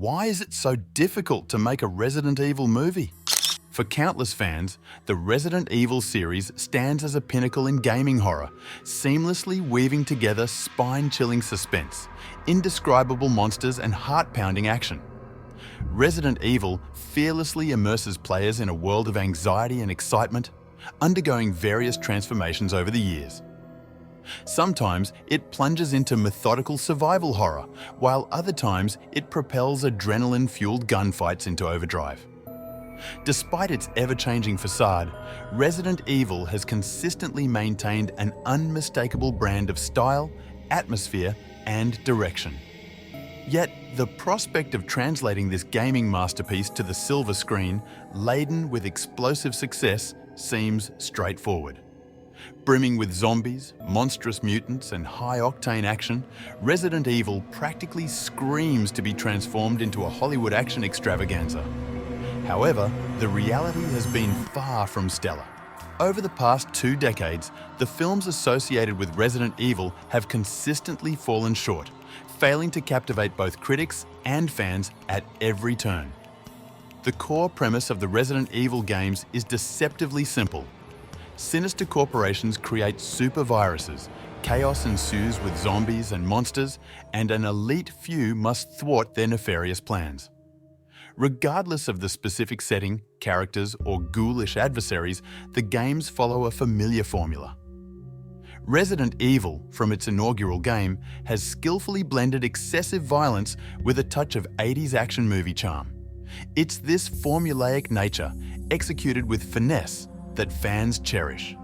Why is it so difficult to make a Resident Evil movie? For countless fans, the Resident Evil series stands as a pinnacle in gaming horror, seamlessly weaving together spine-chilling suspense, indescribable monsters and heart-pounding action. Resident Evil fearlessly immerses players in a world of anxiety and excitement, undergoing various transformations over the years. Sometimes it plunges into methodical survival horror, while other times it propels adrenaline-fueled gunfights into overdrive. Despite its ever-changing facade, Resident Evil has consistently maintained an unmistakable brand of style, atmosphere, and direction. Yet, the prospect of translating this gaming masterpiece to the silver screen, laden with explosive success, seems straightforward. Brimming with zombies, monstrous mutants, and high-octane action, Resident Evil practically screams to be transformed into a Hollywood action extravaganza. However, the reality has been far from stellar. Over the past 2 decades, the films associated with Resident Evil have consistently fallen short, failing to captivate both critics and fans at every turn. The core premise of the Resident Evil games is deceptively simple. Sinister corporations create super viruses, chaos ensues with zombies and monsters, and an elite few must thwart their nefarious plans. Regardless of the specific setting, characters, or ghoulish adversaries, the games follow a familiar formula. Resident Evil, from its inaugural game, has skillfully blended excessive violence with a touch of 80s action movie charm. It's this formulaic nature, executed with finesse, that fans cherish.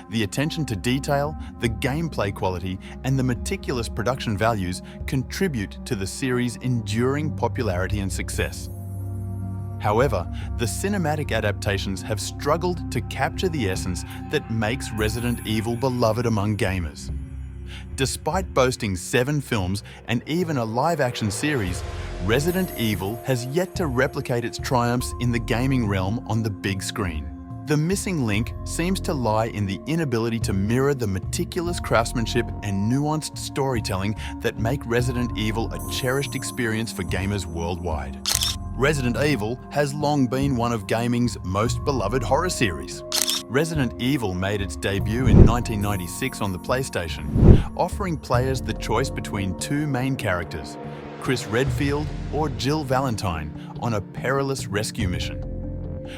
The attention to detail, the gameplay quality, and the meticulous production values contribute to the series' enduring popularity and success. However, the cinematic adaptations have struggled to capture the essence that makes Resident Evil beloved among gamers. Despite boasting 7 films and even a live-action series, Resident Evil has yet to replicate its triumphs in the gaming realm on the big screen. The missing link seems to lie in the inability to mirror the meticulous craftsmanship and nuanced storytelling that make Resident Evil a cherished experience for gamers worldwide. Resident Evil has long been one of gaming's most beloved horror series. Resident Evil made its debut in 1996 on the PlayStation, offering players the choice between 2 main characters, Chris Redfield or Jill Valentine, on a perilous rescue mission.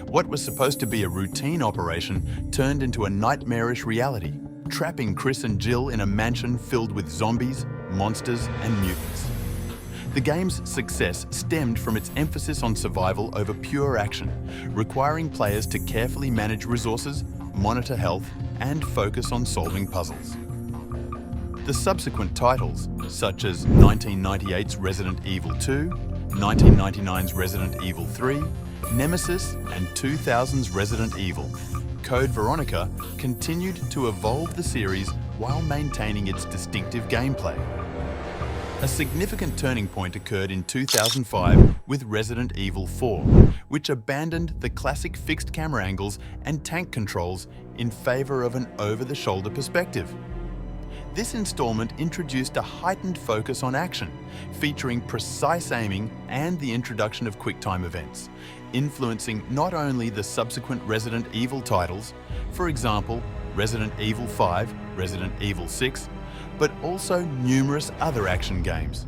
What was supposed to be a routine operation turned into a nightmarish reality, trapping Chris and Jill in a mansion filled with zombies, monsters, and mutants. The game's success stemmed from its emphasis on survival over pure action, requiring players to carefully manage resources, monitor health, and focus on solving puzzles. The subsequent titles, such as 1998's Resident Evil 2, 1999's Resident Evil 3, Nemesis, and 2000's Resident Evil, Code Veronica, continued to evolve the series while maintaining its distinctive gameplay. A significant turning point occurred in 2005 with Resident Evil 4, which abandoned the classic fixed camera angles and tank controls in favor of an over-the-shoulder perspective. This installment introduced a heightened focus on action, featuring precise aiming and the introduction of QuickTime events, influencing not only the subsequent Resident Evil titles, for example, Resident Evil 5, Resident Evil 6, but also numerous other action games.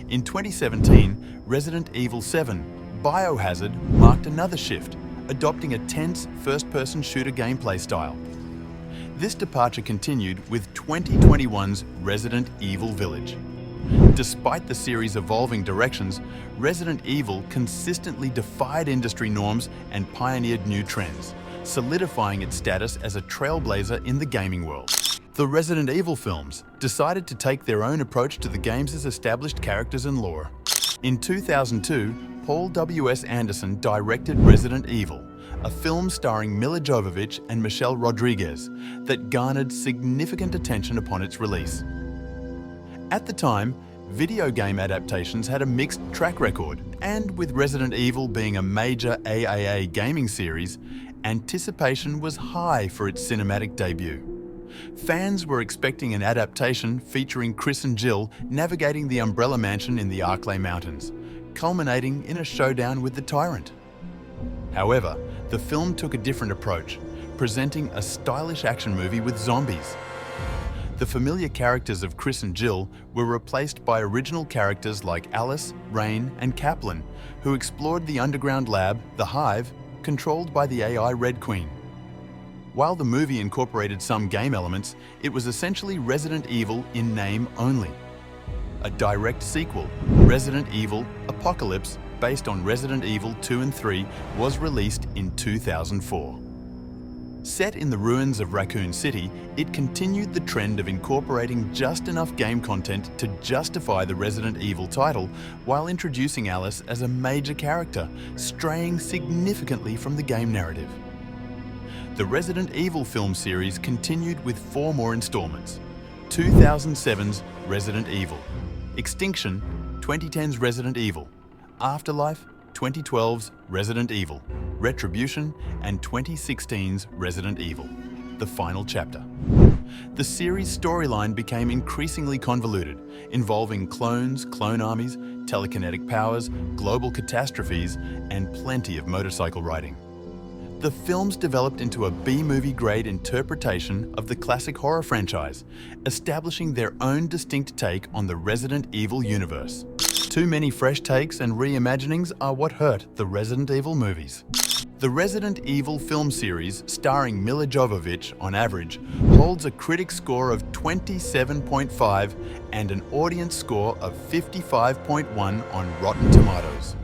In 2017, Resident Evil 7, Biohazard marked another shift, adopting a tense first-person shooter gameplay style. This departure continued with 2021's Resident Evil Village. Despite the series' evolving directions, Resident Evil consistently defied industry norms and pioneered new trends, solidifying its status as a trailblazer in the gaming world. The Resident Evil films decided to take their own approach to the game's established characters and lore. In 2002, Paul W.S. Anderson directed Resident Evil, a film starring Milla Jovovich and Michelle Rodriguez that garnered significant attention upon its release. At the time, video game adaptations had a mixed track record, and with Resident Evil being a major AAA gaming series, anticipation was high for its cinematic debut. Fans were expecting an adaptation featuring Chris and Jill navigating the Umbrella Mansion in the Arklay Mountains, culminating in a showdown with the tyrant. However, the film took a different approach, presenting a stylish action movie with zombies. The familiar characters of Chris and Jill were replaced by original characters like Alice, Rain, and Kaplan, who explored the underground lab, The Hive, controlled by the AI Red Queen. While the movie incorporated some game elements, it was essentially Resident Evil in name only. A direct sequel, Resident Evil Apocalypse, based on Resident Evil 2 and 3, was released in 2004. Set in the ruins of Raccoon City, it continued the trend of incorporating just enough game content to justify the Resident Evil title while introducing Alice as a major character, straying significantly from the game narrative. The Resident Evil film series continued with 4 more installments: 2007's Resident Evil, Extinction, 2010's Resident Evil, Afterlife, 2012's Resident Evil, Retribution, and 2016's Resident Evil, the final chapter. The series' storyline became increasingly convoluted, involving clones, clone armies, telekinetic powers, global catastrophes, and plenty of motorcycle riding. The films developed into a B-movie grade interpretation of the classic horror franchise, establishing their own distinct take on the Resident Evil universe. Too many fresh takes and reimaginings are what hurt the Resident Evil movies. The Resident Evil film series, starring Milla Jovovich on average, holds a critic score of 27.5 and an audience score of 55.1 on Rotten Tomatoes.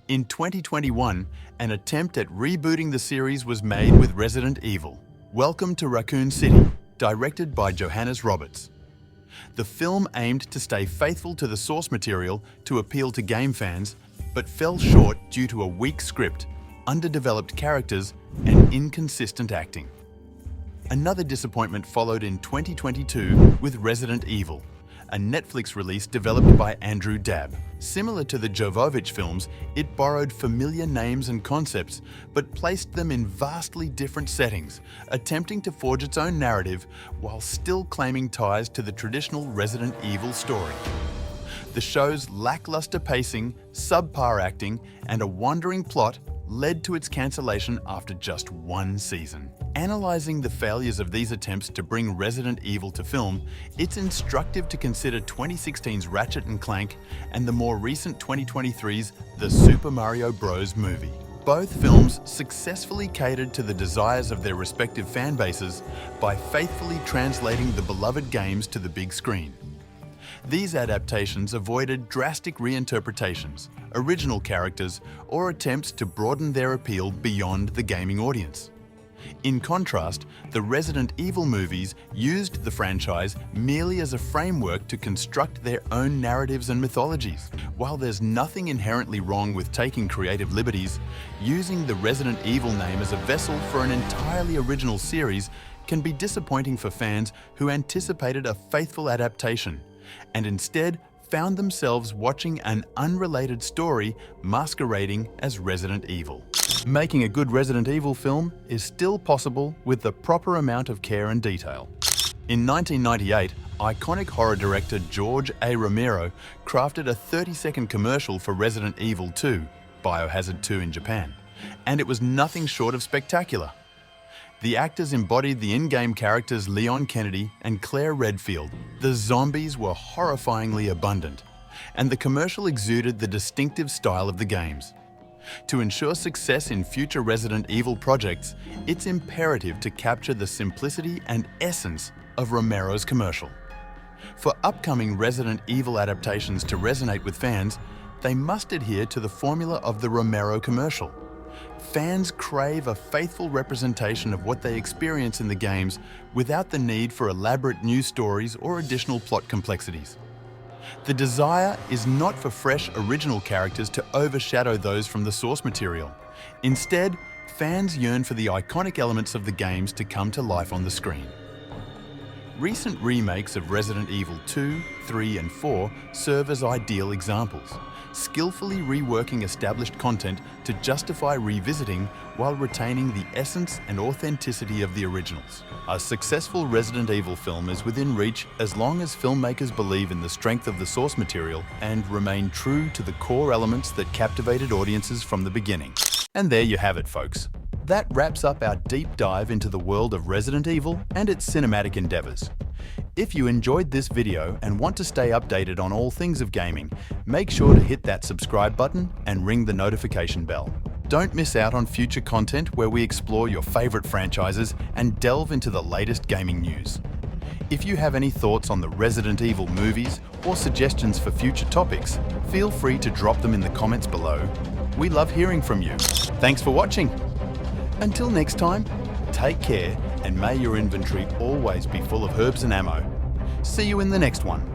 In 2021, an attempt at rebooting the series was made with Resident Evil: Welcome to Raccoon City, directed by Johannes Roberts. The film aimed to stay faithful to the source material to appeal to game fans, but fell short due to a weak script, underdeveloped characters, and inconsistent acting. Another disappointment followed in 2022 with Resident Evil, a Netflix release developed by Andrew Dabb. Similar to the Jovovich films, it borrowed familiar names and concepts, but placed them in vastly different settings, attempting to forge its own narrative while still claiming ties to the traditional Resident Evil story. The show's lackluster pacing, subpar acting, and a wandering plot led to its cancellation after just 1 season. Analysing the failures of these attempts to bring Resident Evil to film, it's instructive to consider 2016's Ratchet & Clank and the more recent 2023's The Super Mario Bros. Movie. Both films successfully catered to the desires of their respective fan bases by faithfully translating the beloved games to the big screen. These adaptations avoided drastic reinterpretations, original characters, or attempts to broaden their appeal beyond the gaming audience. In contrast, the Resident Evil movies used the franchise merely as a framework to construct their own narratives and mythologies. While there's nothing inherently wrong with taking creative liberties, using the Resident Evil name as a vessel for an entirely original series can be disappointing for fans who anticipated a faithful adaptation, and instead found themselves watching an unrelated story masquerading as Resident Evil. Making a good Resident Evil film is still possible with the proper amount of care and detail. In 1998, iconic horror director George A. Romero crafted a 30-second commercial for Resident Evil 2, Biohazard 2 in Japan, and it was nothing short of spectacular. The actors embodied the in-game characters Leon Kennedy and Claire Redfield. The zombies were horrifyingly abundant, and the commercial exuded the distinctive style of the games. To ensure success in future Resident Evil projects, it's imperative to capture the simplicity and essence of Romero's commercial. For upcoming Resident Evil adaptations to resonate with fans, they must adhere to the formula of the Romero commercial. Fans crave a faithful representation of what they experience in the games without the need for elaborate new stories or additional plot complexities. The desire is not for fresh, original characters to overshadow those from the source material. Instead, fans yearn for the iconic elements of the games to come to life on the screen. Recent remakes of Resident Evil 2, 3 and 4 serve as ideal examples, skillfully reworking established content to justify revisiting while retaining the essence and authenticity of the originals. A successful Resident Evil film is within reach as long as filmmakers believe in the strength of the source material and remain true to the core elements that captivated audiences from the beginning. And there you have it, folks. That wraps up our deep dive into the world of Resident Evil and its cinematic endeavors. If you enjoyed this video and want to stay updated on all things of gaming, make sure to hit that subscribe button and ring the notification bell. Don't miss out on future content where we explore your favorite franchises and delve into the latest gaming news. If you have any thoughts on the Resident Evil movies or suggestions for future topics, feel free to drop them in the comments below. We love hearing from you. Thanks for watching. Until next time, take care and may your inventory always be full of herbs and ammo. See you in the next one.